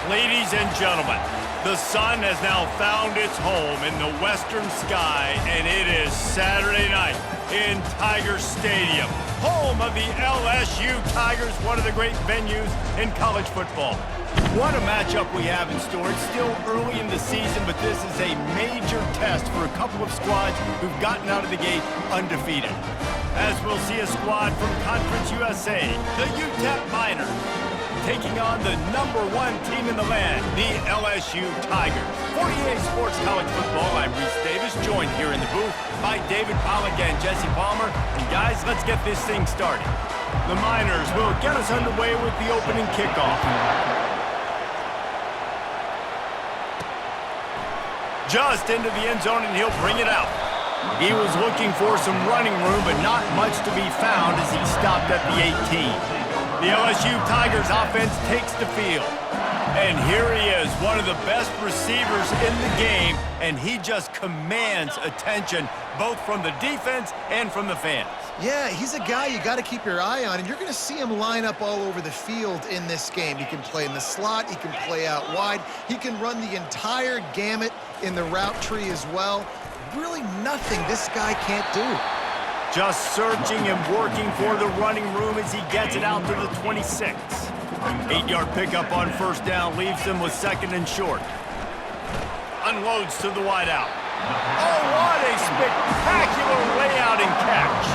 Ladies and gentlemen, the sun has now found its home in the western sky, and it is Saturday night in Tiger Stadium, home of the LSU Tigers, one of the great venues in college football. What a matchup we have in store. It's still early in the season, but this is a major test for a couple of squads who've gotten out of the gate undefeated. As we'll see a squad from Conference USA, the UTEP Miners, taking on the #1 team in the land, the LSU Tigers. For EA Sports College Football, I'm Reese Davis, joined here in the booth by David Pollack and Jesse Palmer. And guys, let's get this thing started. The Miners will get us underway with the opening kickoff. Just into the end zone, and he'll bring it out. He was looking for some running room, but not much to be found as he stopped at the 18. The LSU Tigers offense takes the field. And here he is, one of the best receivers in the game, and he just commands attention both from the defense and from the fans. Yeah, he's a guy you got to keep your eye on, and you're going to see him line up all over the field in this game. He can play in the slot, he can play out wide, he can run the entire gamut in the route tree as well. Really nothing this guy can't do. Just searching and working for the running room as he gets it out to the 26. 8-yard pickup on first down leaves him with second and short. Unloads to the wideout. Oh, what a spectacular layout and catch.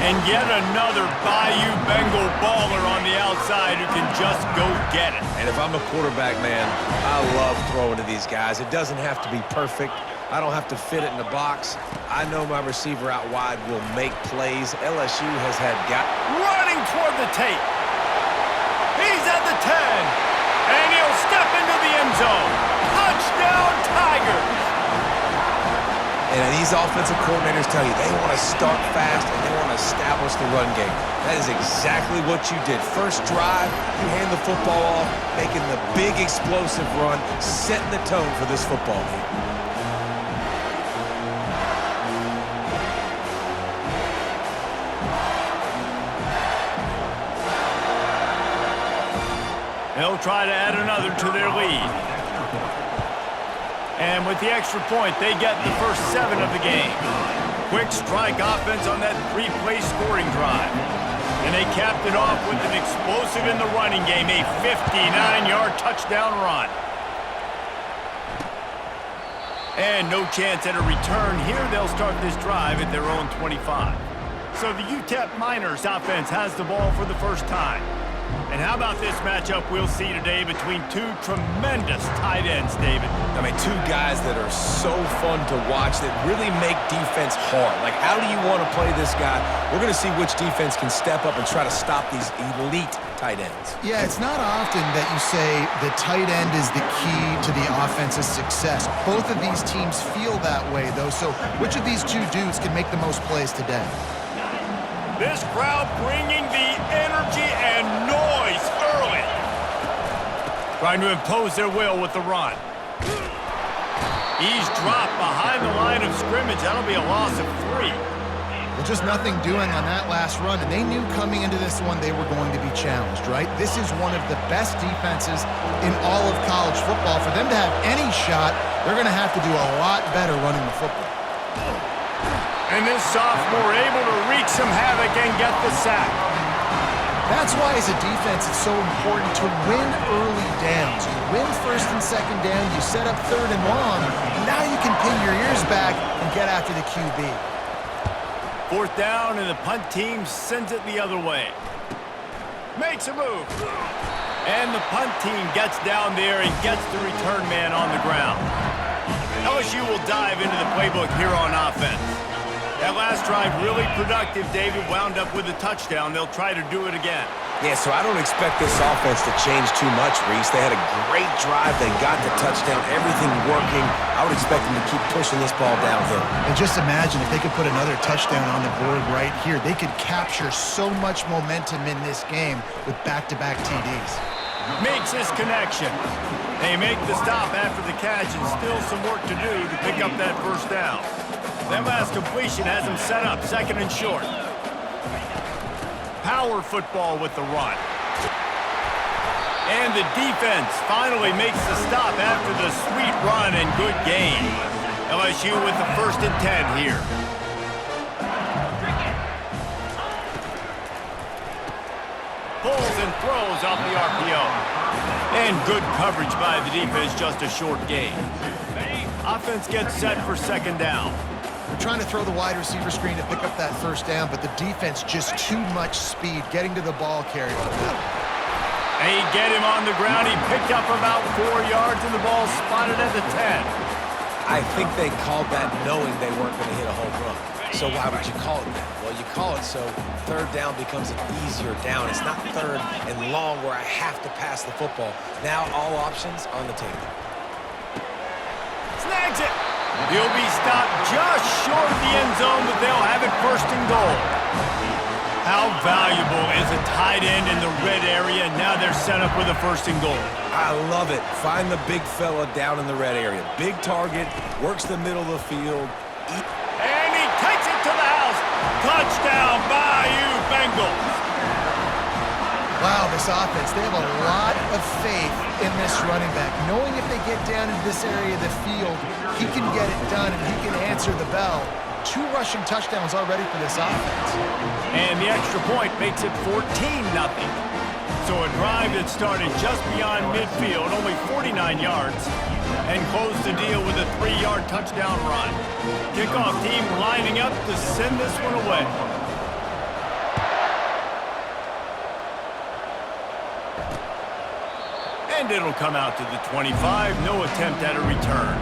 And yet another Bayou Bengal baller on the outside who can just go get it. And if I'm a quarterback, man, I love throwing to these guys. It doesn't have to be perfect. I don't have to fit it in the box. I know my receiver out wide will make plays. LSU has had running toward the tape. He's at the 10, and he'll step into the end zone. Touchdown, Tigers! And these offensive coordinators tell you they want to start fast and they want to establish the run game. That is exactly what you did. First drive, you hand the football off, making the big explosive run, setting the tone for this football game. They'll try to add another to their lead. And with the extra point, they get the first 7 of the game. Quick strike offense on that 3-play scoring drive. And they capped it off with an explosive in the running game, a 59-yard touchdown run. And no chance at a return here. They'll start this drive at their own 25. So the UTEP Miners offense has the ball for the first time. And how about this matchup we'll see today between two tremendous tight ends, David? I mean, two guys that are so fun to watch that really make defense hard. Like, how do you want to play this guy? We're going to see which defense can step up and try to stop these elite tight ends. Yeah, it's not often that you say the tight end is the key to the offense's success. Both of these teams feel that way, though. So which of these two dudes can make the most plays today? This crowd bringing the energy and noise early. Trying to impose their will with the run. He's dropped behind the line of scrimmage. That'll be a loss of 3. Well, just nothing doing on that last run, and they knew coming into this one they were going to be challenged, right? This is one of the best defenses in all of college football. For them to have any shot, they're going to have to do a lot better running the football. And this sophomore able to wreak some havoc and get the sack. That's why as a defense it's so important to win early downs. You win first and second down, you set up third and long, now you can pin your ears back and get after the QB. Fourth down, and the punt team sends it the other way. Makes a move. And the punt team gets down there and gets the return man on the ground. LSU will dive into the playbook here on offense. That last drive really productive. David wound up with a touchdown. They'll try to do it again. Yeah, so I don't expect this offense to change too much, Reese. They had a great drive. They got the touchdown, everything working. I would expect them to keep pushing this ball downhill. And just imagine if they could put another touchdown on the board right here. They could capture so much momentum in this game with back-to-back TDs. Makes his connection. They make the stop after the catch, and still some work to do to pick up that first down. That last completion has him set up, second and short. Power football with the run. And the defense finally makes the stop after the sweet run and good gain. LSU with the 1st and 10 here. Pulls and throws off the RPO. And good coverage by the defense, just a short gain. Offense gets set for 2nd down. They're trying to throw the wide receiver screen to pick up that 1st down, but the defense just too much speed getting to the ball carrier. They get him on the ground. He picked up about 4 yards, and the ball spotted at the 10. I think they called that knowing they weren't going to hit a home run. So why would you call it that? Well, you call it so 3rd down becomes an easier down. It's not 3rd and long where I have to pass the football. Now all options on the table. Snags it. He'll be stopped just short of the end zone, but they'll have it 1st and goal. How valuable is a tight end in the red area? Now they're set up with a 1st and goal. I love it. Find the big fella down in the red area. Big target, works the middle of the field. And he takes it to the house. Touchdown, Bayou Bengals. Wow, this offense, they have a lot of faith in this running back. Knowing if they get down into this area of the field, he can get it done and he can answer the bell. 2 rushing touchdowns already for this offense. And the extra point makes it 14-0. So a drive that started just beyond midfield, only 49 yards, and closed the deal with a 3-yard touchdown run. Kickoff team lining up to send this one away. And it'll come out to the 25. No attempt at a return.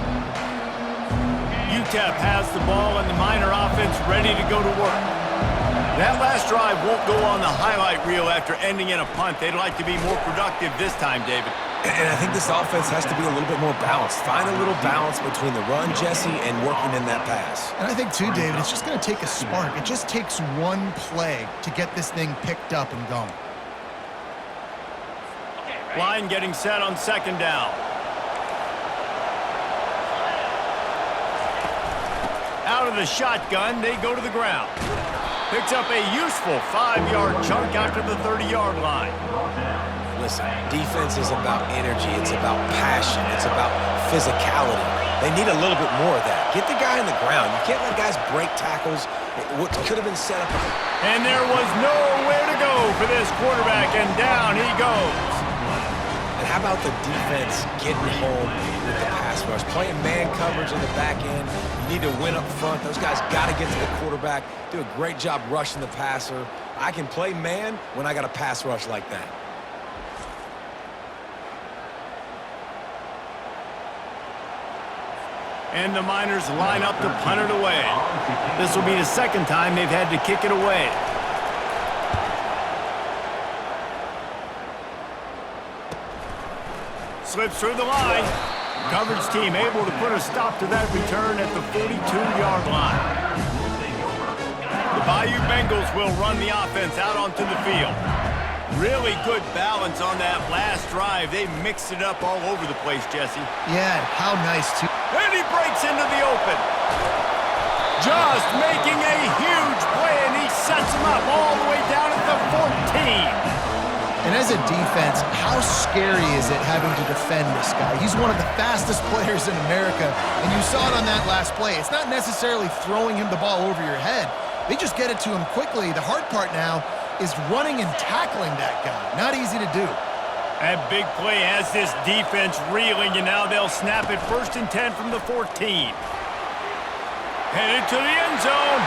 UTEP has the ball and the Miner offense ready to go to work. That last drive won't go on the highlight reel after ending in a punt. They'd like to be more productive this time, David. And I think this offense has to be a little bit more balanced. Find a little balance between the run, Jesse, and working in that pass. And I think, too, David, it's just going to take a spark. It just takes one play to get this thing picked up and going. Line getting set on 2nd down. Out of the shotgun, they go to the ground. Picks up a useful 5-yard chunk after the 30-yard line. Listen, defense is about energy. It's about passion. It's about physicality. They need a little bit more of that. Get the guy on the ground. You can't let guys break tackles. What could have been set up. And there was nowhere to go for this quarterback, and down he goes. And how about the defense getting home with the pass rush? Playing man coverage in the back end. You need to win up front. Those guys got to get to the quarterback. Do a great job rushing the passer. I can play man when I got a pass rush like that. And the Miners line up to punt it away. This will be the 2nd time they've had to kick it away. Slips through the line. Coverage team able to put a stop to that return at the 42-yard line. The Bayou Bengals will run the offense out onto the field. Really good balance on that last drive. They mixed it up all over the place, Jesse. Yeah, how nice, too. And he breaks into the open. Just making a huge play, and he sets him up all the way down at the 14. And as a defense, how scary is it having to defend this guy? He's one of the fastest players in America, and you saw it on that last play. It's not necessarily throwing him the ball over your head. They just get it to him quickly. The hard part now is running and tackling that guy. Not easy to do. That big play has this defense reeling, and now they'll snap it 1st and 10 from the 14. Headed to the end zone,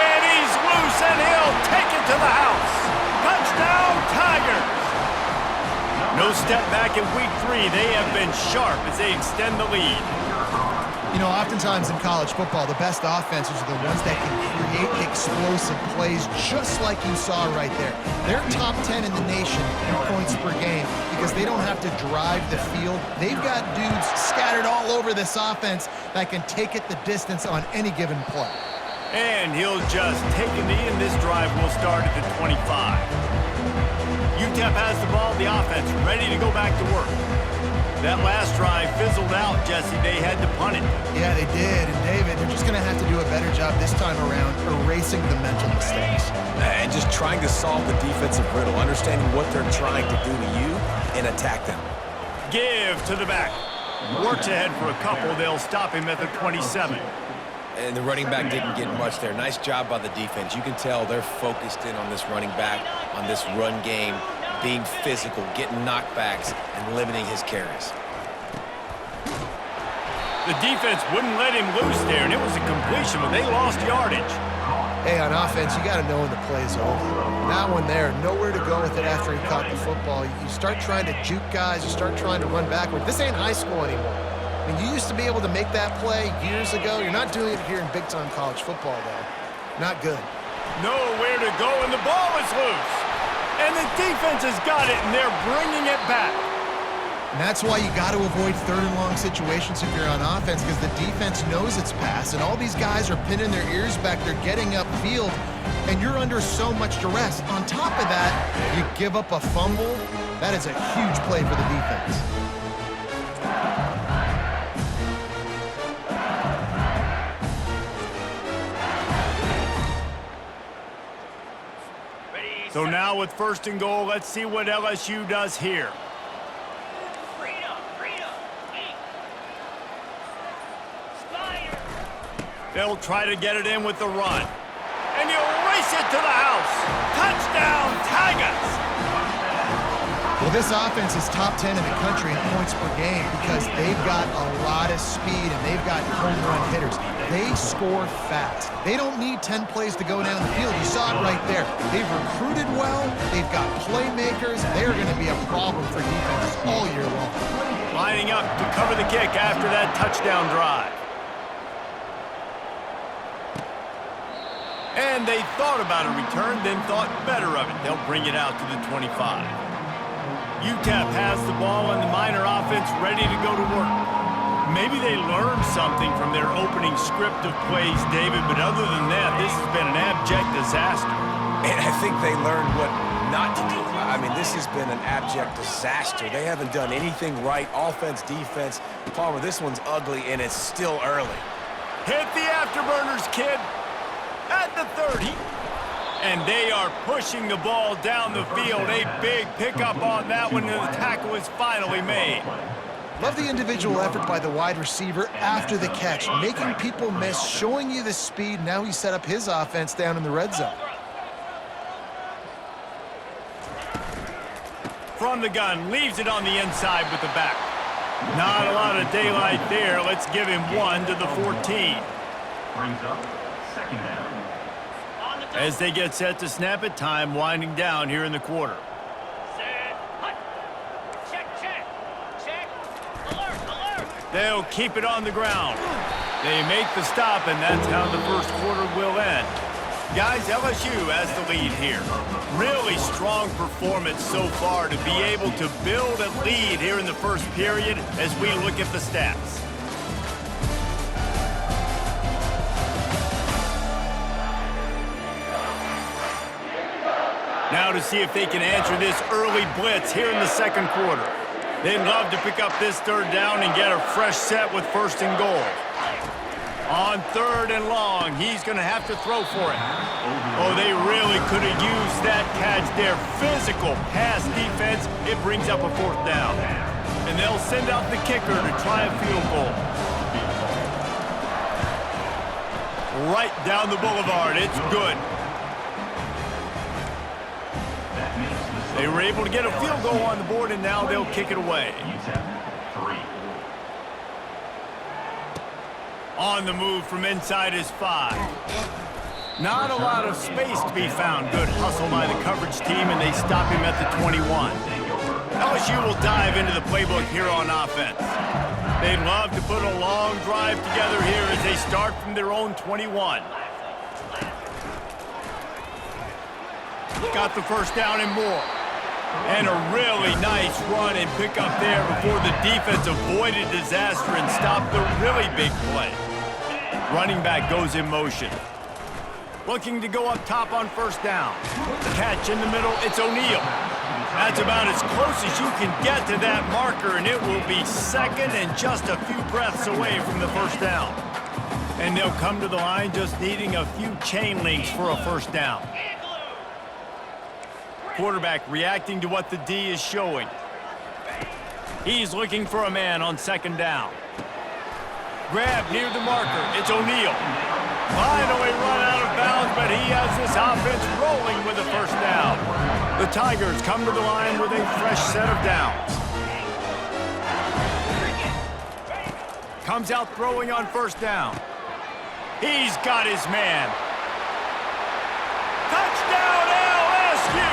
and he's loose, and he'll take it to the house. Touchdown, Tigers! No step back in week 3. They have been sharp as they extend the lead. You know, oftentimes in college football, the best offenses are the ones that can create explosive plays just like you saw right there. They're top 10 in the nation in points per game because they don't have to drive the field. They've got dudes scattered all over this offense that can take it the distance on any given play. And he'll just take a knee, and this drive will start at the 25. UTEP has the ball, the offense ready to go back to work. That last drive fizzled out, Jesse. They had to punt it. Yeah, they did. And David, they're just going to have to do a better job this time around erasing the mental mistakes. And just trying to solve the defensive riddle, understanding what they're trying to do to you, and and attack them. Give to the back. Works ahead for a couple. They'll stop him at the 27. And the running back didn't get much there. Nice job by the defense. You can tell they're focused in on this running back, on this run game, being physical, getting knockbacks, and limiting his carries. The defense wouldn't let him loose there, and it was a completion, but they lost yardage. Hey, on offense, you got to know when the play's over. That one there, nowhere to go with it after he caught the football. You start trying to juke guys, you start trying to run backward. This ain't high school anymore. I mean, you used to be able to make that play years ago. You're not doing it here in big-time college football, though. Not good. Nowhere to go, and the ball is loose. And the defense has got it, and they're bringing it back. And that's why you got to avoid third-and-long situations if you're on offense, because the defense knows it's pass, and all these guys are pinning their ears back. They're getting upfield, and you're under so much duress. On top of that, you give up a fumble. That is a huge play for the defense. So now with 1st and goal, let's see what LSU does here. They'll try to get it in with the run. And he'll race it to the house. Touchdown, Tigers! Well, this offense is top 10 in the country in points per game because they've got a lot of speed and they've got home run hitters. They score fast. They don't need 10 plays to go down the field. You saw it right there. They've recruited well. They've got playmakers. They're going to be a problem for defenses all year long. Lining up to cover the kick after that touchdown drive. And they thought about a return, then thought better of it. They'll bring it out to the 25. UTEP has the ball and the Miner offense ready to go to work. Maybe they learned something from their opening script of plays, David, but other than that, this has been an abject disaster. And I think they learned what not to do. I mean, this has been an abject disaster. They haven't done anything right, offense, defense. Palmer, this one's ugly, and it's still early. Hit the afterburners, kid. At the 30. And they are pushing the ball down the field. A big pickup on that one, and the tackle is finally made. Love the individual effort by the wide receiver after the catch, making people miss, showing you the speed. Now he set up his offense down in the red zone. From the gun, leaves it on the inside with the back. Not a lot of daylight there. Let's give him one to the 14. Brings up 2nd down. As they get set to snap it, time winding down here in the quarter. Set. Hut. Check, check. Check. Alert, alert. They'll keep it on the ground. They make the stop, and that's how the first quarter will end. Guys, LSU has the lead here. Really strong performance so far to be able to build a lead here in the first period as we look at the stats. Now to see if they can answer this early blitz here in the second quarter. They'd love to pick up this 3rd down and get a fresh set with 1st and goal. On 3rd and long, he's going to have to throw for it. Oh, they really could have used that catch there. Physical pass defense. It brings up a 4th down. And they'll send out the kicker to try a field goal. Right down the boulevard. It's good. They were able to get a field goal on the board, and now they'll kick it away. On the move from inside is 5. Not a lot of space to be found. Good hustle by the coverage team, and they stop him at the 21. LSU will dive into the playbook here on offense. They'd love to put a long drive together here as they start from their own 21. Got the 1st down and more. And a really nice run and pick up there before the defense avoided disaster and stopped the really big play. Running back goes in motion. Looking to go up top on 1st down. Catch in the middle, it's O'Neal. That's about as close as you can get to that marker, and it will be 2nd and just a few breaths away from the 1st down. And they'll come to the line just needing a few chain links for a 1st down. Quarterback reacting to what the D is showing. He's looking for a man on second down. Grab near the marker. It's O'Neal. Finally run out of bounds, but he has this offense rolling with a first down. The Tigers come to the line with a fresh set of downs. Comes out throwing on first down. He's got his man. Touchdown LSU!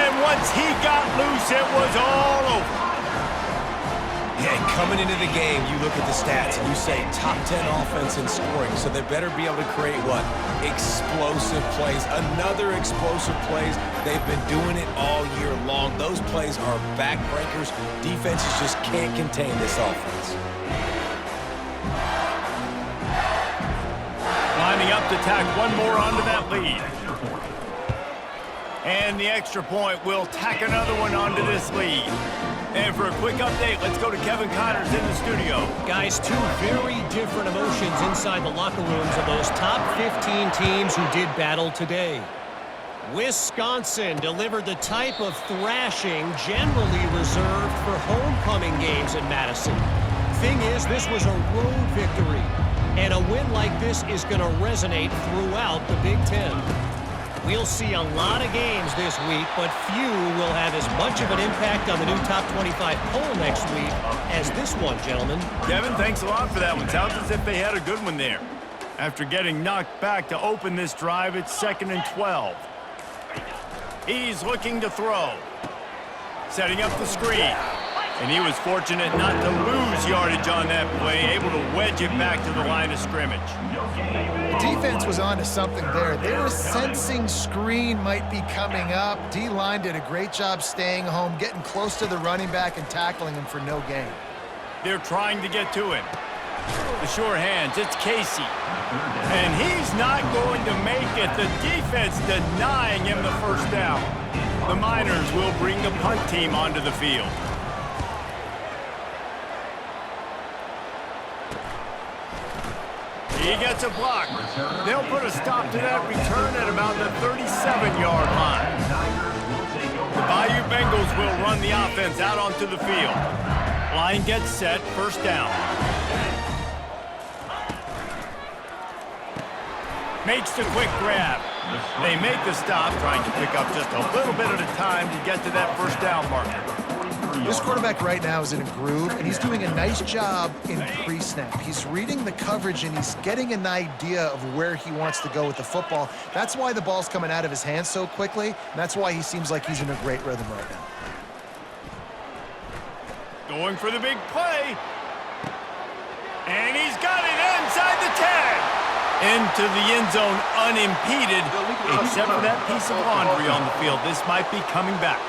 And once he got loose, it was all over. Yeah, coming into the game, you look at the stats and you say top 10 offense in scoring, so they better be able to create what? Explosive plays. Another explosive plays. They've been doing it all year long. Those plays are backbreakers. Defenses just can't contain this offense. Lining up to tack one more onto that lead. And the extra point will tack another one onto this lead. And for a quick update, let's go to Kevin Connors in the studio. Guys, two very different emotions inside the locker rooms of those top 15 teams who did battle today. Wisconsin delivered the type of thrashing generally reserved for homecoming games in Madison. Thing is, this was a road victory, and a win like this is going to resonate throughout the Big Ten. We'll see a lot of games this week, but few will have as much of an impact on the new top 25 poll next week as this one, gentlemen. Kevin, thanks a lot for that one. Sounds as if they had a good one there. After getting knocked back to open this drive, it's 2nd and 12. He's looking to throw. Setting up the screen. And he was fortunate not to lose yardage on that play, able to wedge it back to the line of scrimmage. The defense was onto something there. They were sensing screen might be coming up. D-line did a great job staying home, getting close to the running back and tackling him for no gain. They're trying to get to him. The sure hands, it's Casey. And he's not going to make it. The defense denying him the first down. The Miners will bring the punt team onto the field. He gets a block. They'll put a stop to that return at about the 37-yard line. The Bayou Bengals will run the offense out onto the field. Line gets set, first down. Makes the quick grab. They make the stop, trying to pick up just a little bit at a time to get to that first down marker. This quarterback right now is in a groove, and he's doing a nice job in pre-snap. He's reading the coverage, and he's getting an idea of where he wants to go with the football. That's why the ball's coming out of his hands so quickly, and that's why he seems like he's in a great rhythm right now. Going for the big play. And he's got it inside the 10. Into the end zone unimpeded, except for that piece of laundry on the field. This might be coming back.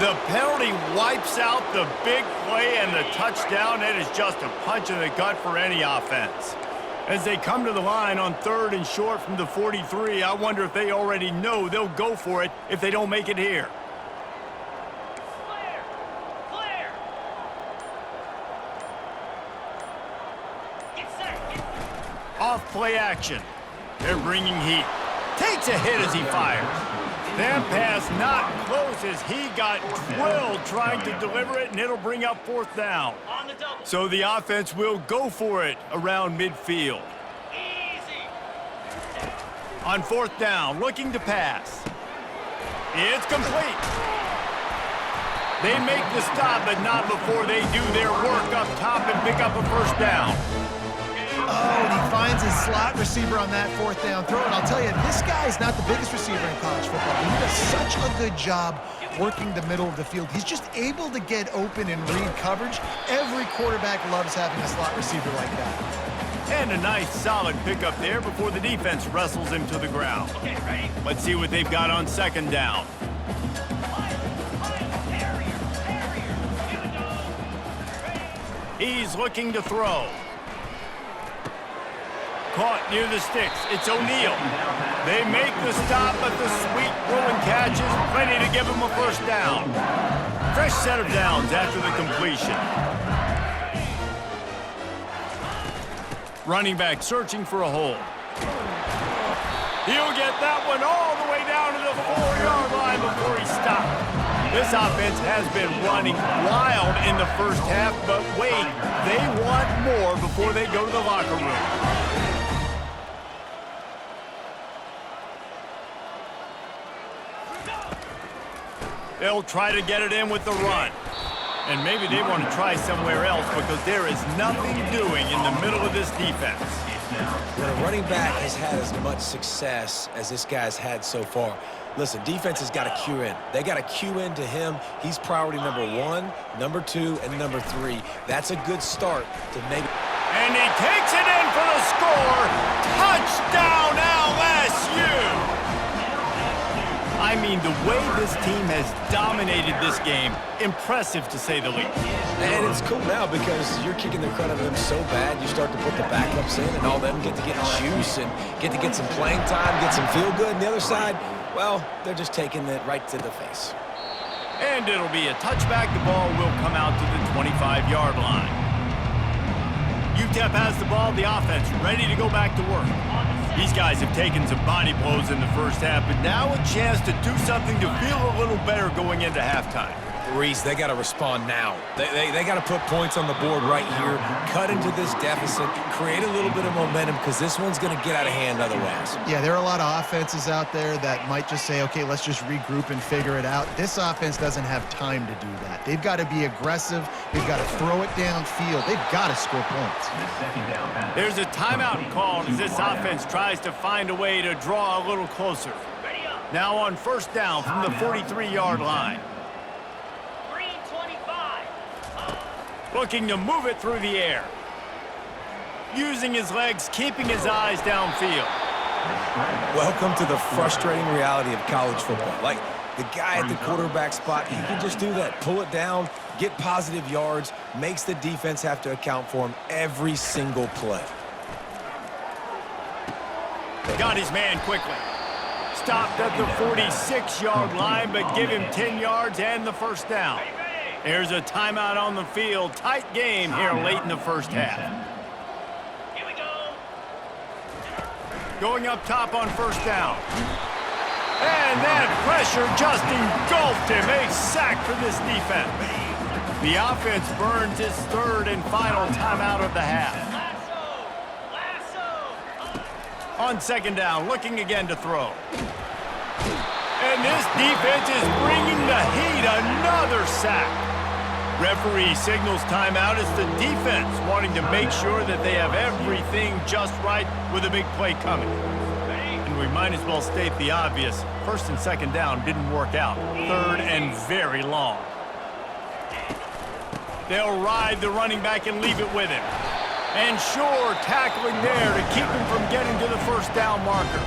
The penalty wipes out the big play and the touchdown. It is just a punch in the gut for any offense. As they come to the line on 3rd and short from the 43, I wonder if they already know they'll go for it if they don't make it here. Clear! Clear! Get set! Off play action. They're bringing heat. Takes a hit as he fires. That pass not close as he got drilled trying to deliver it, and it'll bring up 4th down. On the double. So the offense will go for it around midfield. Easy. On 4th down, looking to pass. It's complete. They make the stop, but not before they do their work up top and pick up a first down. Oh, and he finds his slot receiver on that 4th down throw. And I'll tell you, this guy's not the biggest receiver in college football, but he does such a good job working the middle of the field. He's just able to get open and read coverage. Every quarterback loves having a slot receiver like that. And a nice solid pickup there before the defense wrestles him to the ground. Okay, ready? Let's see what they've got on 2nd down. Barrier! Here we go! Ready? He's looking to throw. Caught near the sticks. It's O'Neal. They make the stop, but the sweet rolling catch is plenty to give him a first down. Fresh set of downs after the completion. Running back searching for a hole. He'll get that one all the way down to the 4-yard line before he stopped. This offense has been running wild in the first half, but wait, they want more before they go to the locker room. They'll try to get it in with the run. And maybe they want to try somewhere else because there is nothing doing in the middle of this defense. When a running back has had as much success as this guy's had so far, listen, defense has got to cue in. They got to cue in to him. He's priority number 1, number 2, and number 3. That's a good start to maybe. And he takes it in for the score. Touchdown, LSU! I mean, the way this team has dominated this game, impressive to say the least. And it's cool now because you're kicking the crud out of them so bad, you start to put the backups in, and all them get to get juice and get to get some playing time, get some feel good. And the other side, well, they're just taking it right to the face. And it'll be a touchback. The ball will come out to the 25-yard line. UTEP has the ball, the offense ready to go back to work. These guys have taken some body blows in the first half, but now a chance to do something to feel a little better going into halftime. Reese, they got to respond now. They got to put points on the board right here, cut into this deficit, create a little bit of momentum because this one's going to get out of hand otherwise. Yeah, there are a lot of offenses out there that might just say, okay, let's just regroup and figure it out. This offense doesn't have time to do that. They've got to be aggressive. They've got to throw it downfield. They've got to score points. There's a timeout called as this offense tries to find a way to draw a little closer. Now on first down from the 43-yard line. Looking to move it through the air. Using his legs, keeping his eyes downfield. Welcome to the frustrating reality of college football. Like, the guy at the quarterback spot, he can just do that. Pull it down, get positive yards, makes the defense have to account for him every single play. Got his man quickly. Stopped at the 46-yard line, but give him 10 yards and the first down. There's a timeout on the field. Tight game here late in the first half. Here we go. Going up top on first down. And that pressure just engulfed him. A sack for this defense. The offense burns its third and final timeout of the half. Lasso. On second down, looking again to throw. And this defense is bringing the heat. Another sack. Referee signals timeout. It's the defense wanting to make sure that they have everything just right with a big play coming. And we might as well state the obvious. First and second down didn't work out. Third and very long. They'll ride the running back and leave it with him. And sure, tackling there to keep him from getting to the first down marker.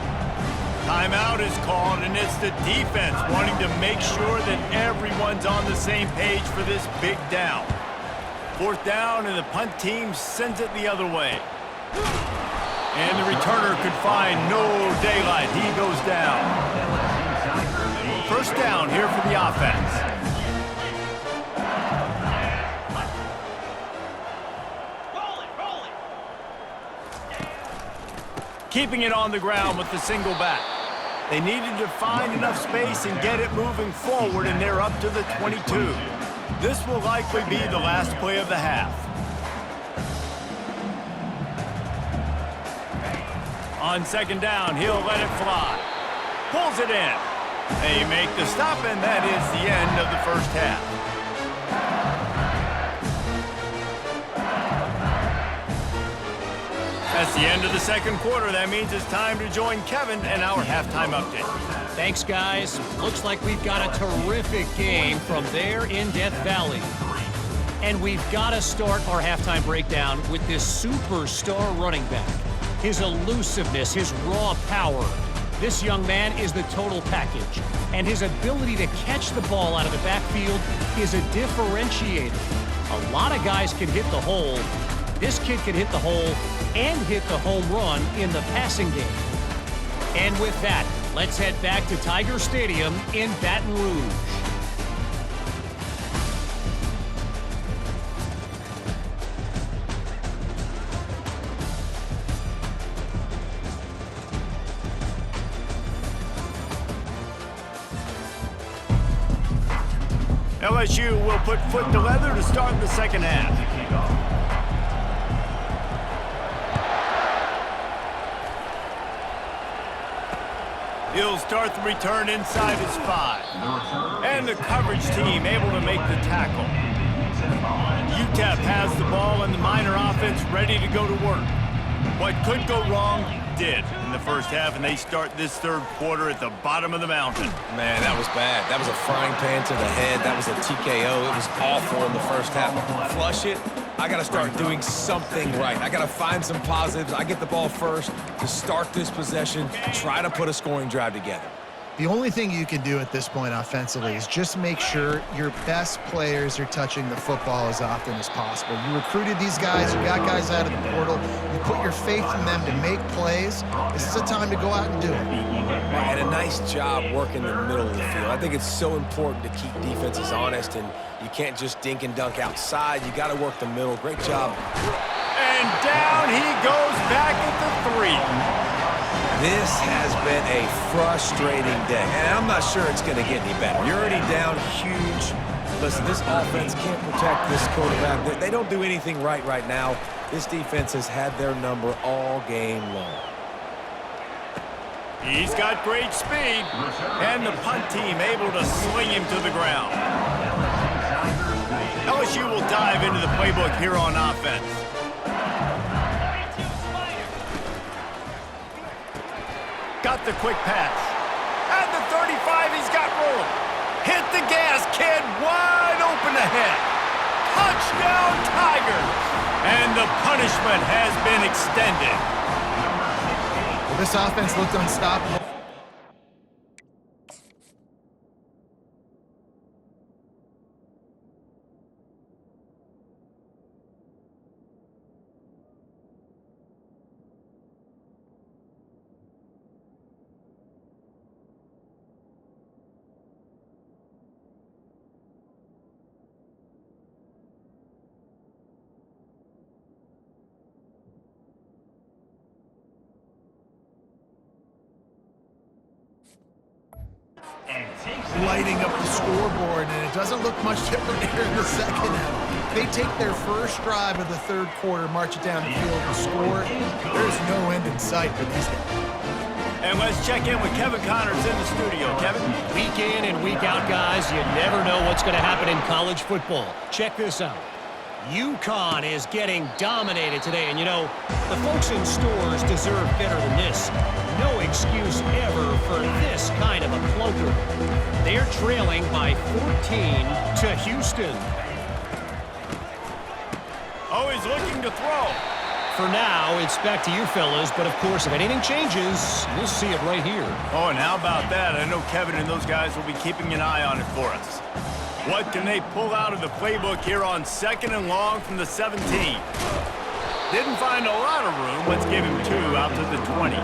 Timeout is called, and it's the defense wanting to make sure that everyone's on the same page for this big down. Fourth down, and the punt team sends it the other way. And the returner could find no daylight. He goes down. First down here for the offense. Roll it. Keeping it on the ground with the single back. They needed to find enough space and get it moving forward, and they're up to the 22. This will likely be the last play of the half. On second down, he'll let it fly. Pulls it in. They make the stop, and that is the end of the first half. That's the end of the second quarter. That means it's time to join Kevin and our halftime update. Thanks, guys. Looks like we've got a terrific game from there in Death Valley. And we've got to start our halftime breakdown with this superstar running back. His elusiveness, his raw power. This young man is the total package. And his ability to catch the ball out of the backfield is a differentiator. A lot of guys can hit the hole. This kid can hit the hole and hit the home run in the passing game. And with that, let's head back to Tiger Stadium in Baton Rouge. LSU will put foot to leather to start the second half. He'll start the return inside his 5. And the coverage team able to make the tackle. UTEP has the ball and the Miner offense ready to go to work. What could go wrong did in the first half, and they start this third quarter at the bottom of the mountain. Man, that was bad. That was a frying pan to the head. That was a TKO. It was awful in the first half. Flush it. I got to start doing something right. I got to find some positives. I get the ball first to start this possession, try to put a scoring drive together. The only thing you can do at this point offensively is just make sure your best players are touching the football as often as possible. You recruited these guys, you got guys out of the portal, you put your faith in them to make plays. This is a time to go out and do it. And a nice job working the middle of the field. I think it's so important to keep defenses honest, and you can't just dink and dunk outside. You got to work the middle. Great job. And down he goes back at the 3. This has been a frustrating day, and I'm not sure it's going to get any better. You're already down huge. Listen, this offense can't protect this quarterback. They don't do anything right now. This defense has had their number all game long. He's got great speed, and the punt team able to sling him to the ground. LSU will dive into the playbook here on offense. Got the quick pass. At the 35, he's got rolling. Hit the gas, kid. Wide open ahead. Touchdown, Tigers. And the punishment has been extended. Well, this offense looked unstoppable. Lighting up the scoreboard, and it doesn't look much different here in the second half. They take their first drive of the third quarter, march it down the field and score. There's no end in sight for these guys. And let's check in with Kevin Connors in the studio. Kevin? Week in and week out, guys, you never know what's going to happen in college football. Check this out. UConn is getting dominated today, and you know, the folks in stores deserve better than this. No excuse ever for this kind of a clunker. They're trailing by 14 to Houston. Oh, he's looking to throw. For now, it's back to you fellas, but of course, if anything changes, we'll see it right here. Oh, and how about that? I know Kevin and those guys will be keeping an eye on it for us. What can they pull out of the playbook here on 2nd and long from the 17? Didn't find a lot of room. Let's give him 2 out to the 20.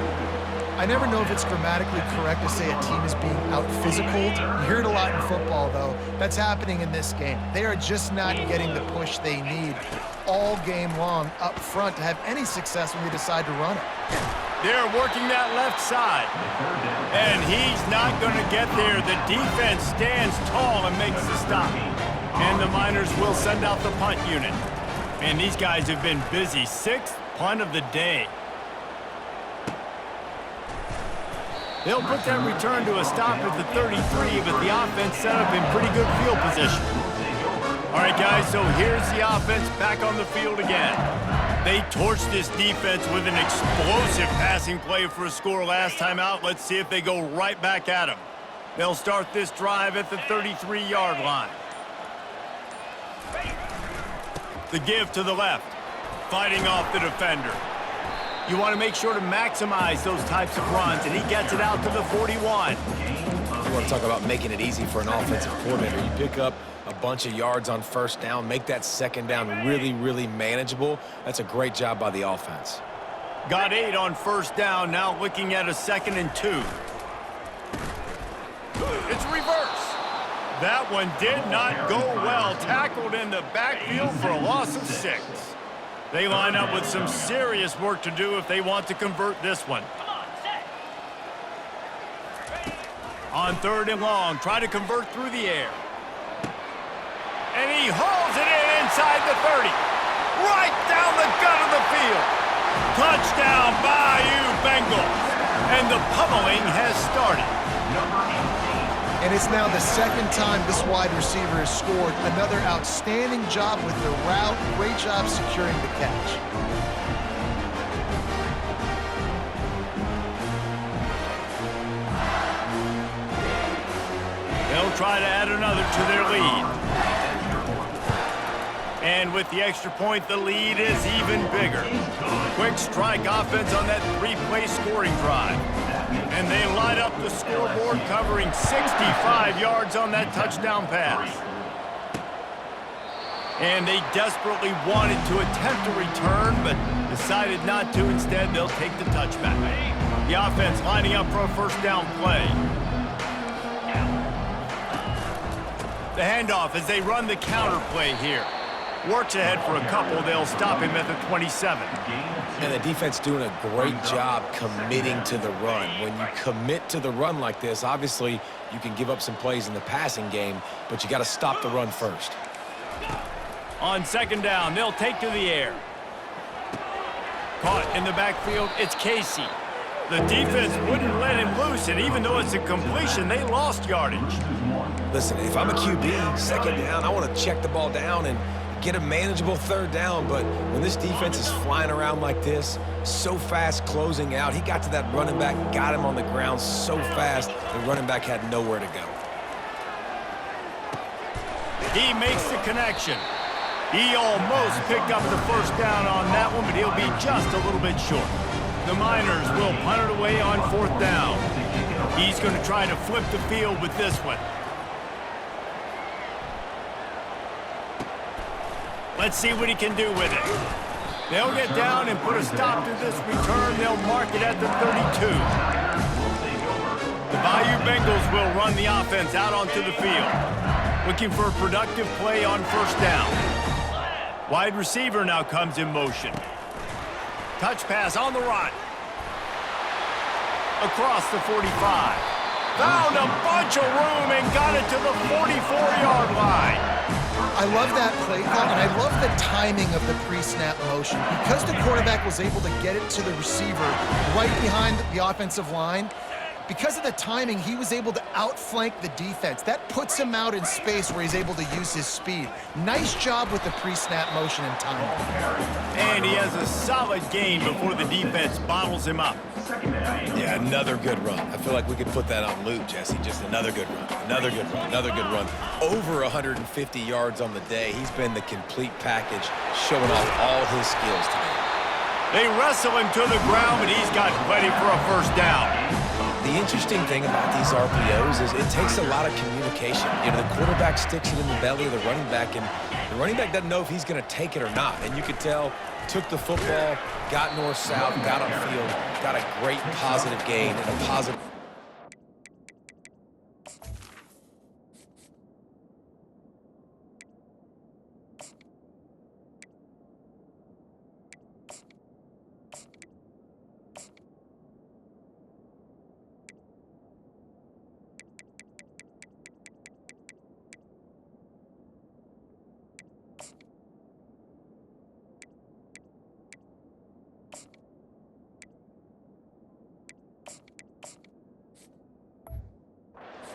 I never know if it's grammatically correct to say a team is being out-physicaled. You hear it a lot in football, though. That's happening in this game. They are just not getting the push they need all game long up front to have any success when they decide to run it. They're working that left side. And he's not going to get there. The defense stands tall and makes the stop. And the Miners will send out the punt unit. Man, these guys have been busy. 6th punt of the day. They'll put that return to a stop at the 33, but the offense set up in pretty good field position. All right, guys, so here's the offense back on the field again. They torched this defense with an explosive passing play for a score last time out. Let's see if they go right back at them. They'll start this drive at the 33-yard line. The give to the left, fighting off the defender. You want to make sure to maximize those types of runs, and he gets it out to the 41. You want to talk about making it easy for an offensive coordinator. You pick up a bunch of yards on first down, make that second down really, really manageable. That's a great job by the offense. Got 8 on first down, now looking at a 2nd and 2. It's reverse. That one did not go well. Tackled in the backfield for a loss of 6. They line up with some serious work to do if they want to convert this one. On 3rd and long, try to convert through the air. inside the 30. Right down the gut of the field. Touchdown, Bayou Bengals. And the pummeling has started. And it's now the second time this wide receiver has scored. Another outstanding job with the route. Great job securing the catch. They'll try to add another to their lead. And with the extra point, the lead is even bigger. Quick strike offense on that three-play scoring drive. And they light up the scoreboard, covering 65 yards on that touchdown pass. And they desperately wanted to attempt a return, but decided not to. Instead, they'll take the touchback. The offense lining up for a first down play. The handoff as they run the counter play here. Works ahead for a couple. They'll stop him at the 27. And the defense doing a great job committing to the run. When you commit to the run like this, obviously you can give up some plays in the passing game, but you got to stop the run first. On second down, they'll take to the air. Caught in the backfield, it's Casey. The defense wouldn't let him loose, and even though it's a completion, they lost yardage. Listen, if I'm a QB, second down, I want to check the ball down and get a manageable third down, but when this defense is flying around like this, so fast closing out, he got to that running back, got him on the ground so fast, the running back had nowhere to go. He makes the connection. He almost picked up the first down on that one, but he'll be just a little bit short. The Miners will punt it away on fourth down. He's going to try to flip the field with this one. Let's see what he can do with it. They'll get down and put a stop to this return. They'll mark it at the 32. The Bayou Bengals will run the offense out onto the field. Looking for a productive play on first down. Wide receiver now comes in motion. Touch pass on the run. Across the 45. Found a bunch of room and got it to the 44-yard line. I love that play call, and I love the timing of the pre-snap motion. Because the quarterback was able to get it to the receiver right behind the offensive line, because of the timing, he was able to outflank the defense. That puts him out in space where he's able to use his speed. Nice job with the pre-snap motion and timing. And he has a solid gain before the defense bottles him up. Yeah, another good run. I feel like we could put that on loop, Jesse. Just another good run, another good run, another good run. Over 150 yards on the day. He's been the complete package, showing off all his skills today. They wrestle him to the ground, but he's got plenty for a first down. The interesting thing about these RPOs is it takes a lot of communication. You know, the quarterback sticks it in the belly of the running back, and the running back doesn't know if he's going to take it or not. And you could tell, took the football, got north-south, got on field, got a great positive gain and a positive.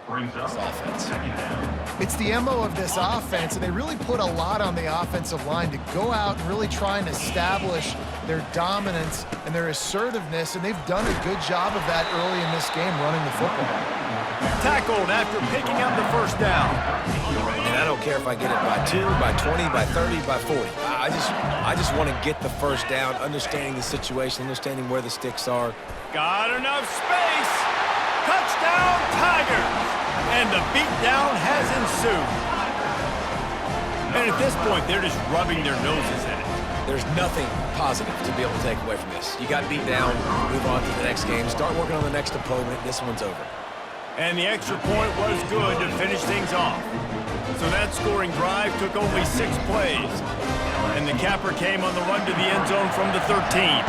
Brings up Offense. second down. It's the MO of this offense, and they really put a lot on the offensive line to go out and really try and establish their dominance and their assertiveness, and they've done a good job of that early in this game, running the football. Tackled after picking up the first down. And I don't care if I get it by 2, by 20, by 30, by 40. I just want to get the first down, understanding the situation, understanding where the sticks are. Got enough space. Touchdown, Tigers. And the beatdown has ensued. And at this point, they're just rubbing their noses in it. There's nothing positive to be able to take away from this. You got beat down, move on to the next game, start working on the next opponent. This one's over. And the extra point was good to finish things off. So that scoring drive took only 6 plays. And the capper came on the run to the end zone from the 13.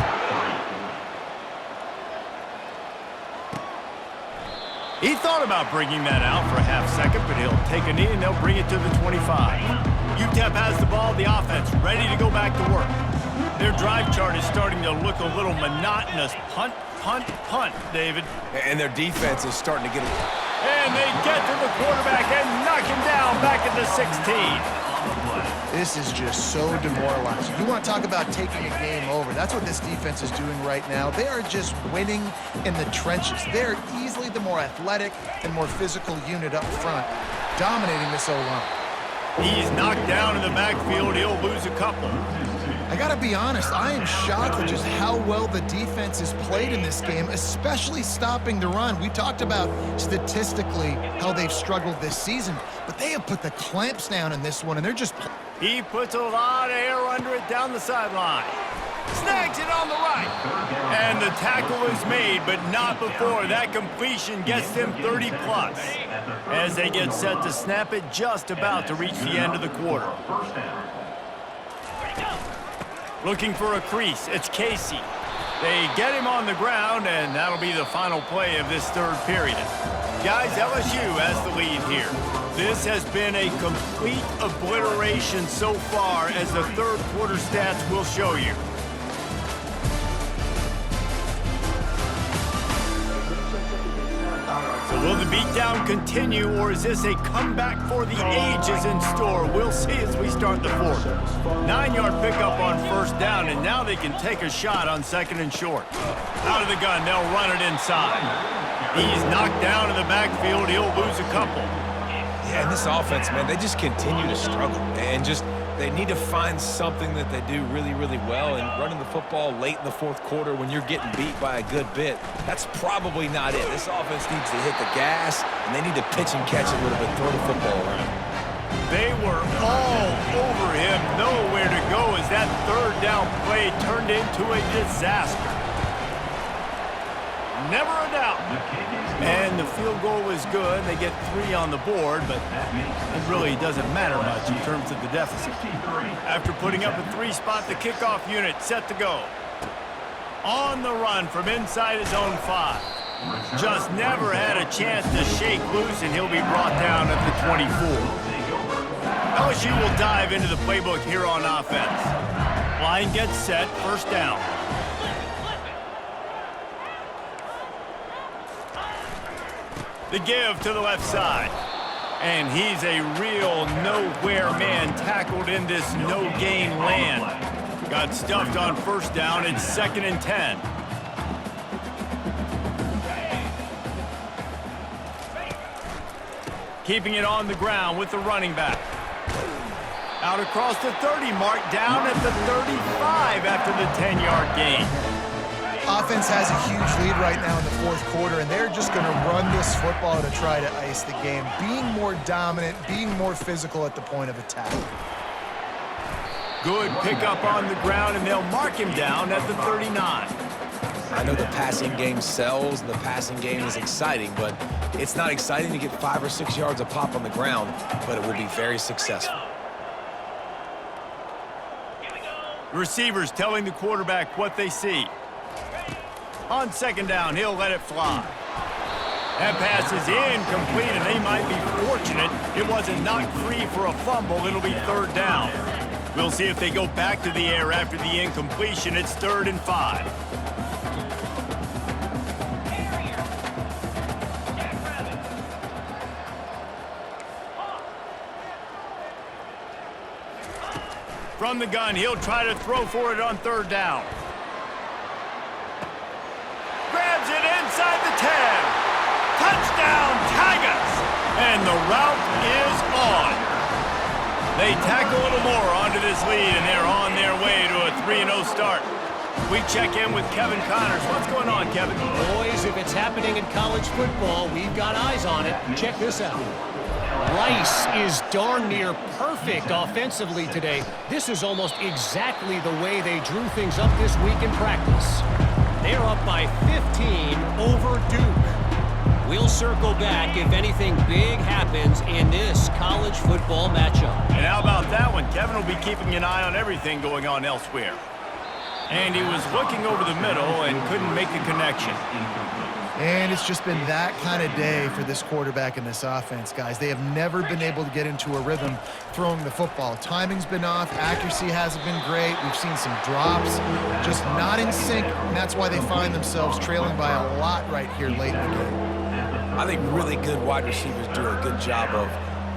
He thought about bringing that out for a half second, but he'll take a knee and they'll bring it to the 25. UTEP has the ball, the offense ready to go back to work. Their drive chart is starting to look a little monotonous. Punt, punt, punt, David. And their defense is starting to get a... And they get to the quarterback and knock him down back at the 16. This is just so demoralizing. You want to talk about taking a game over. That's what this defense is doing right now. They are just winning in the trenches. They're easily the more athletic and more physical unit up front, dominating this O-line. He's knocked down in the backfield. He'll lose a couple. I got to be honest, I am shocked at just how well the defense has played in this game, especially stopping the run. We talked about statistically how they've struggled this season, but they have put the clamps down in this one, and they're just... He puts a lot of air under it down the sideline. Snags it on the right. And the tackle is made, but not before that completion gets them 30-plus. As they get set to snap it, just about to reach the end of the quarter. Looking for a crease, it's Casey. They get him on the ground, and that'll be the final play of this third period. Guys, LSU has the lead here. This has been a complete obliteration so far, as the third quarter stats will show you. So will the beatdown continue, or is this a comeback for the ages in store? We'll see as we start the fourth. 9-yard pickup on first down, and now they can take a shot on second and short. Out of the gun, they'll run it inside. He's knocked down in the backfield. He'll lose a couple. Yeah, and this offense, man, they just continue to struggle. And just, they need to find something that they do really, really well. And running the football late in the fourth quarter when you're getting beat by a good bit, that's probably not it. This offense needs to hit the gas, and they need to pitch and catch a little bit, throw the football around. They were all over him, nowhere to go, as that third down play turned into a disaster. Never a doubt. And the field goal was good. They get 3 on the board, but it really doesn't matter much in terms of the deficit. After putting up a 3-spot, the kickoff unit set to go. On the run from inside his own 5. Just never had a chance to shake loose, and he'll be brought down at the 24. LSU will dive into the playbook here on offense. Line gets set, first down. The give to the left side. And he's a real nowhere man, tackled in this no-gain land. Got stuffed on first down. It's 2nd and 10. Keeping it on the ground with the running back. Out across the 30 mark, down at the 35 after the 10-yard gain. Offense has a huge lead right now in the fourth quarter, and they're just going to run this football to try to ice the game, being more dominant, being more physical at the point of attack. Good pickup on the ground, and they'll mark him down at the 39. I know the passing game sells, and the passing game is exciting, but it's not exciting to get 5 or 6 yards a pop on the ground, but it will be very successful. Receivers telling the quarterback what they see. On second down, he'll let it fly. That pass is incomplete, and they might be fortunate it wasn't knocked free for a fumble. It'll be third down. We'll see if they go back to the air after the incompletion. It's 3rd and 5. From the gun, he'll try to throw for it on third down. Grabs it inside the 10. Touchdown, Tigers! And the route is on. They tack a little more onto this lead, and they're on their way to a 3-0 start. We check in with Kevin Connors. What's going on, Kevin? Boys, if it's happening in college football, we've got eyes on it. Check this out. Rice is darn near perfect offensively today. This is almost exactly the way they drew things up this week in practice. They're up by 15 over Duke. We'll circle back if anything big happens in this college football matchup. And how about that one? Kevin will be keeping an eye on everything going on elsewhere. And he was looking over the middle and couldn't make the connection. And it's just been that kind of day for this quarterback and this offense, guys. They have never been able to get into a rhythm throwing the football. Timing's been off. Accuracy hasn't been great. We've seen some drops, just not in sync, and that's why they find themselves trailing by a lot right here late in the game. I think really good wide receivers do a good job of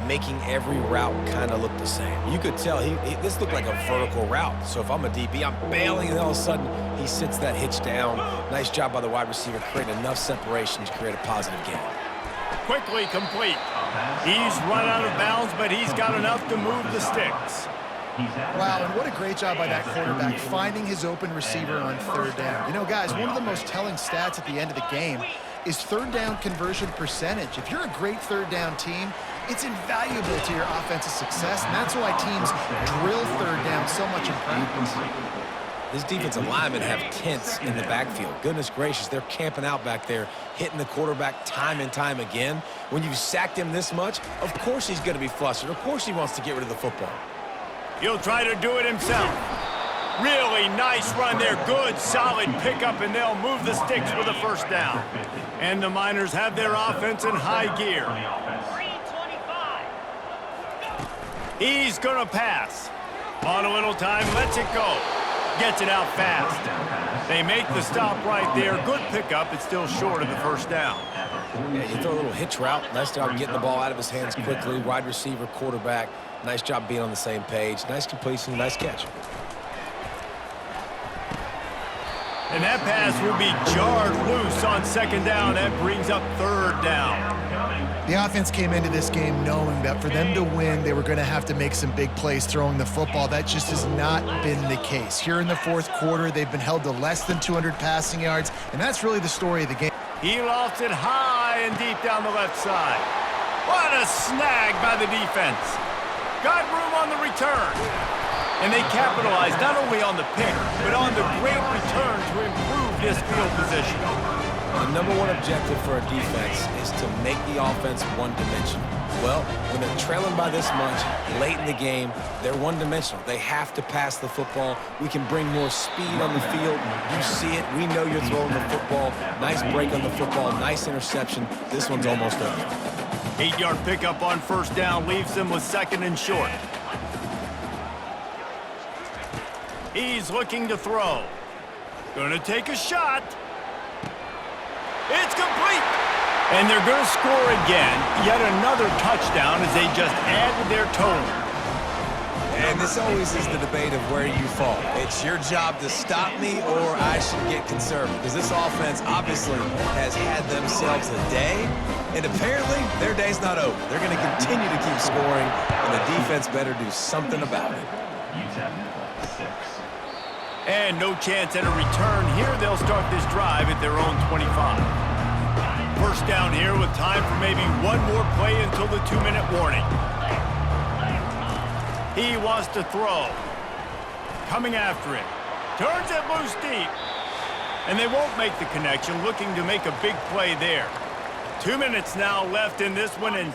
making every route kind of look the same. You could tell this looked like a vertical route. So if I'm a DB, I'm bailing, and all of a sudden he sits that hitch down. Nice job by the wide receiver, creating enough separation to create a positive gain. Quickly complete. He's run out of bounds, but he's got enough to move the sticks. Wow, and what a great job by that quarterback finding his open receiver on third down. You know, guys, one of the most telling stats at the end of the game is third down conversion percentage. If you're a great third down team, it's invaluable to your offensive success, and that's why teams drill third down so much in practice. This defensive linemen have tents in the backfield. Goodness gracious, they're camping out back there, hitting the quarterback time and time again. When you've sacked him this much, of course he's going to be flustered. Of course he wants to get rid of the football. He'll try to do it himself. Really nice run there. Good, solid pickup, and they'll move the sticks with a first down. And the Miners have their offense in high gear. 325. He's going to pass. On a little time, lets it go. Gets it out fast. They make the stop right there. Good pickup. It's still short of the first down. Yeah, you throw a little hitch route. Nice job getting the ball out of his hands quickly. Wide receiver, quarterback. Nice job being on the same page. Nice completion, nice catch. And that pass will be jarred loose on second down. That brings up third down. The offense came into this game knowing that for them to win, they were going to have to make some big plays throwing the football. That just has not been the case. Here in the fourth quarter, they've been held to less than 200 passing yards, and that's really the story of the game. He lofts it high and deep down the left side. What a snag by the defense. Got room on the return. And they capitalized not only on the pick, but on the great return to improve this field position. The number one objective for a defense is to make the offense one-dimensional. Well, when they're trailing by this much, late in the game, they're one-dimensional. They have to pass the football. We can bring more speed on the field. You see it. We know you're throwing the football. Nice break on the football. Nice interception. This one's almost over. 8-yard pickup on first down leaves them with second and short. He's looking to throw. Gonna take a shot. It's complete. And they're gonna score again. Yet another touchdown as they just added their total. And this always is the debate of where you fall. It's your job to stop me or I should get conservative. Because this offense obviously has had themselves a day. And apparently their day's not over. They're going to continue to keep scoring. And the defense better do something about it. And no chance at a return here. They'll start this drive at their own 25. First down here with time for maybe one more play until the 2-minute warning. He wants to throw. Coming after it. Turns it loose deep. And they won't make the connection, looking to make a big play there. 2 minutes now left in this one. And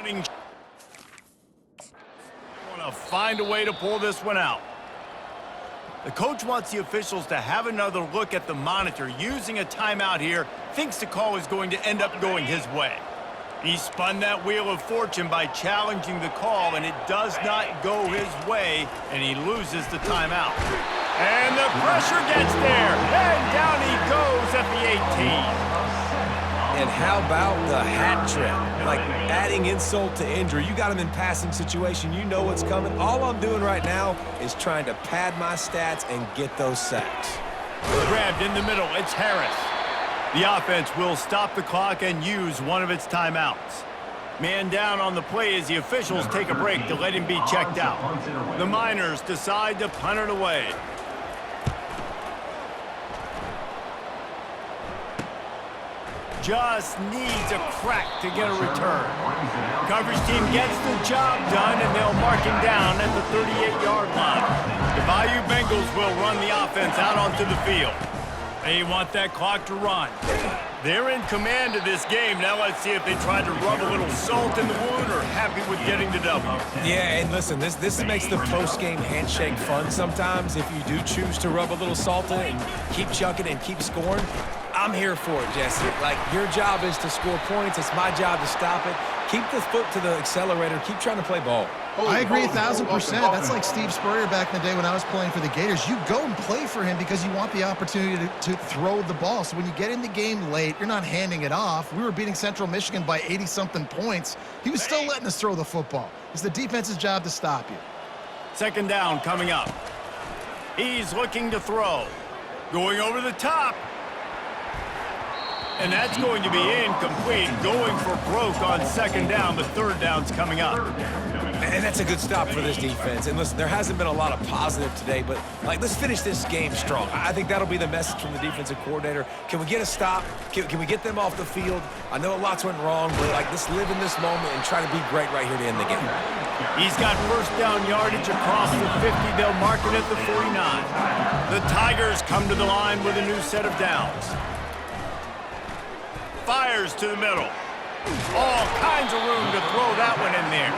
running. Want to find a way to pull this one out. The coach wants the officials to have another look at the monitor. Using a timeout here, thinks the call is going to end up going his way. He spun that wheel of fortune by challenging the call, and it does not go his way, and he loses the timeout. And the pressure gets there, and down he goes at the 18. And how about the hat trick? Like adding insult to injury. You got him in passing situation. You know what's coming. All I'm doing right now is trying to pad my stats and get those sacks. Grabbed in the middle. It's Harris. The offense will stop the clock and use one of its timeouts. Man down on the play as the officials take a break to let him be checked out. The Miners decide to punt it away. just needs a crack to get a return. Coverage team gets the job done, and they'll mark him down at the 38-yard line. The Bayou Bengals will run the offense out onto the field. They want that clock to run. They're in command of this game. Now let's see if they try to rub a little salt in the wound or happy with getting the double. Yeah, and listen, this makes the post-game handshake fun sometimes. If you do choose to rub a little salt in it and keep chucking and keep scoring, I'm here for it, Jesse. Like, your job is to score points. It's my job to stop it. Keep the foot to the accelerator. Keep trying to play ball. I agree 1,000%. That's like Steve Spurrier back in the day when I was playing for the Gators. You go and play for him because you want the opportunity to throw the ball. So when you get in the game late, you're not handing it off. We were beating Central Michigan by 80-something points. He was still letting us throw the football. It's the defense's job to stop you. Second down coming up. He's looking to throw. Going over the top. And that's going to be incomplete. Going for broke on second down, but third down's coming up. And that's a good stop for this defense. And listen, there hasn't been a lot of positive today, but like, let's finish this game strong. I think that'll be the message from the defensive coordinator. Can we get a stop? Can we get them off the field? I know lots went wrong, but like, let's live in this moment and try to be great right here to end the game. He's got first down yardage across the 50. They'll mark it at the 49. The Tigers come to the line with a new set of downs. Fires to the middle. All kinds of room to throw that one in there.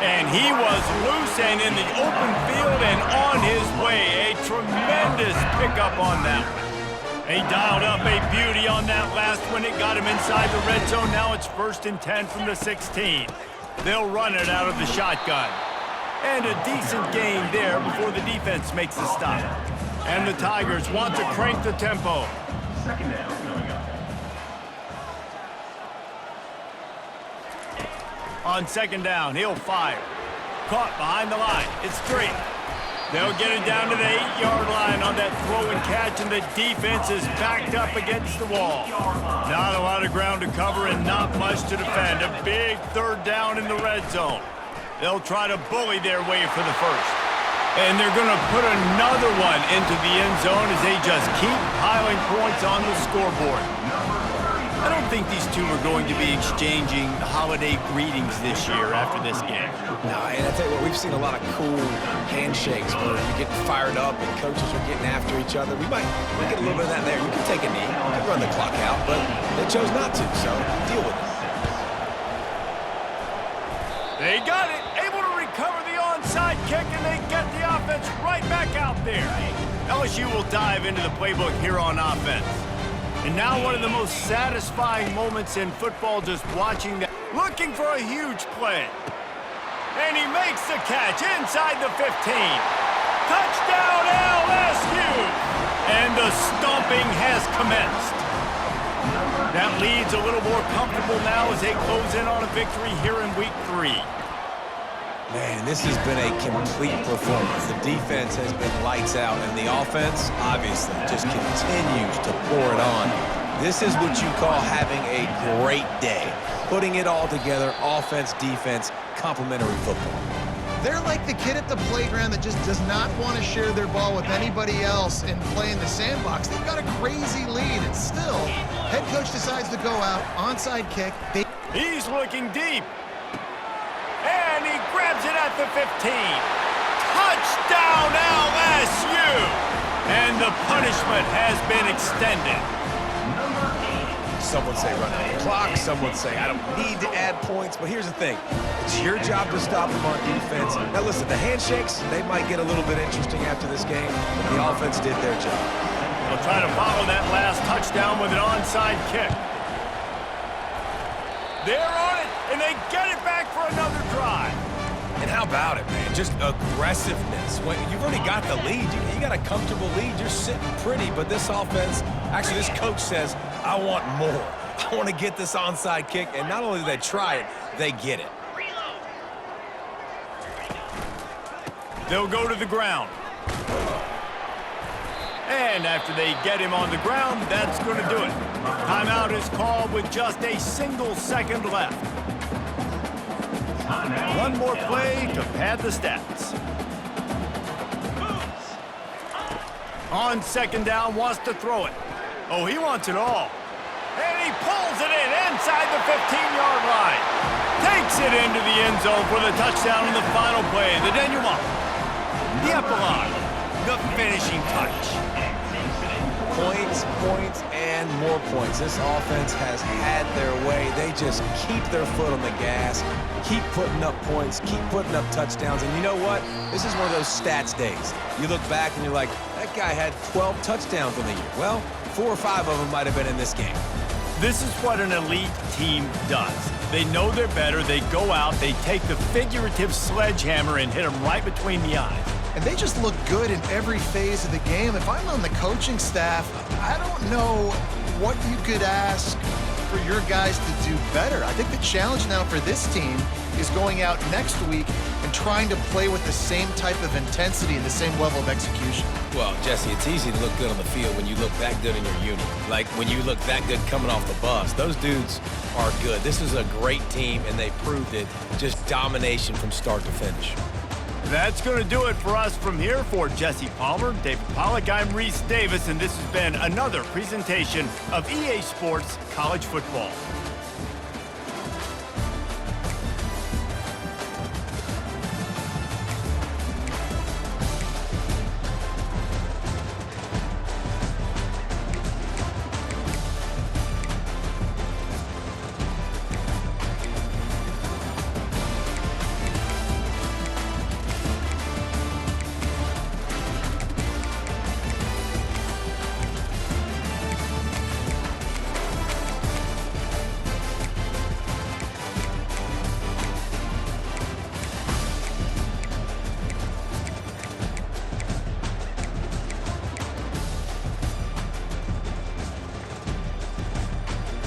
And he was loose and in the open field and on his way. A tremendous pickup on that one. He dialed up a beauty on that last one. It got him inside the red zone. Now it's 1st and 10 from the 16. They'll run it out of the shotgun. And a decent gain there before the defense makes the stop. And the Tigers want to crank the tempo. Second down coming up. On second down, he'll fire. Caught behind the line. It's straight. They'll get it down to the 8-yard line on that throw and catch, and the defense is backed up against the wall. Not a lot of ground to cover and not much to defend. A big third down in the red zone. They'll try to bully their way for the first. And they're going to put another one into the end zone as they just keep piling points on the scoreboard. I don't think these two are going to be exchanging holiday greetings this year after this game. No, and I tell you what, we've seen a lot of cool handshakes where you're getting fired up and coaches are getting after each other. We might get a little bit of that there. You can take a knee, you can run the clock out, but they chose not to, so deal with it. They got it, able to recover the onside kick, and they get the offense right back out there. LSU will dive into the playbook here on offense. And now one of the most satisfying moments in football, just watching that. Looking for a huge play. And he makes the catch inside the 15. Touchdown LSU! And the stomping has commenced. That lead's a little more comfortable now as they close in on a victory here in week 3. Man, this has been a complete performance. The defense has been lights out, and the offense, obviously, just continues to pour it on. This is what you call having a great day. Putting it all together, offense, defense, complementary football. They're like the kid at the playground that just does not want to share their ball with anybody else and play in the sandbox. They've got a crazy lead, and still, head coach decides to go out, onside kick. He's looking deep. And he grabs it at the 15. Touchdown LSU! And the punishment has been extended. Some would say run out the clock. Some would say I don't need to add points. But here's the thing. It's your job to stop them on defense. Now listen, the handshakes, they might get a little bit interesting after this game, but the offense did their job. They'll try to follow that last touchdown with an onside kick. They're on it, and they get it back for another drive. And how about it, man? Just aggressiveness. When you've already got the lead, you got a comfortable lead. You're sitting pretty, but this offense, actually this coach says, I want more. I want to get this onside kick, and not only do they try it, they get it. They'll go to the ground. And after they get him on the ground, that's going to do it. Timeout is called with just a single second left. One more play to pad the stats. On second down, wants to throw it. Oh, he wants it all. And he pulls 15-yard line. Takes it into the end zone for the touchdown in the final play. The denouement, the epilogue, the finishing touch. Points, points, and more points. This offense has had their way. They just keep their foot on the gas, keep putting up points, keep putting up touchdowns. And you know what? This is one of those stats days. You look back and you're like, that guy had 12 touchdowns in the year. Well, 4 or 5 of them might have been in this game. This is what an elite team does. They know they're better. They go out, they take the figurative sledgehammer and hit them right between the eyes. And they just look good in every phase of the game. If I'm on the coaching staff, I don't know what you could ask for your guys to do better. I think the challenge now for this team is going out next week and trying to play with the same type of intensity and the same level of execution. Well, Jesse, it's easy to look good on the field when you look that good in your unit. Like when you look that good coming off the bus. Those dudes are good. This is a great team, and they proved it. Just domination from start to finish. That's going to do it for us from here. For Jesse Palmer, David Pollack, I'm Reese Davis, and this has been another presentation of EA Sports College Football.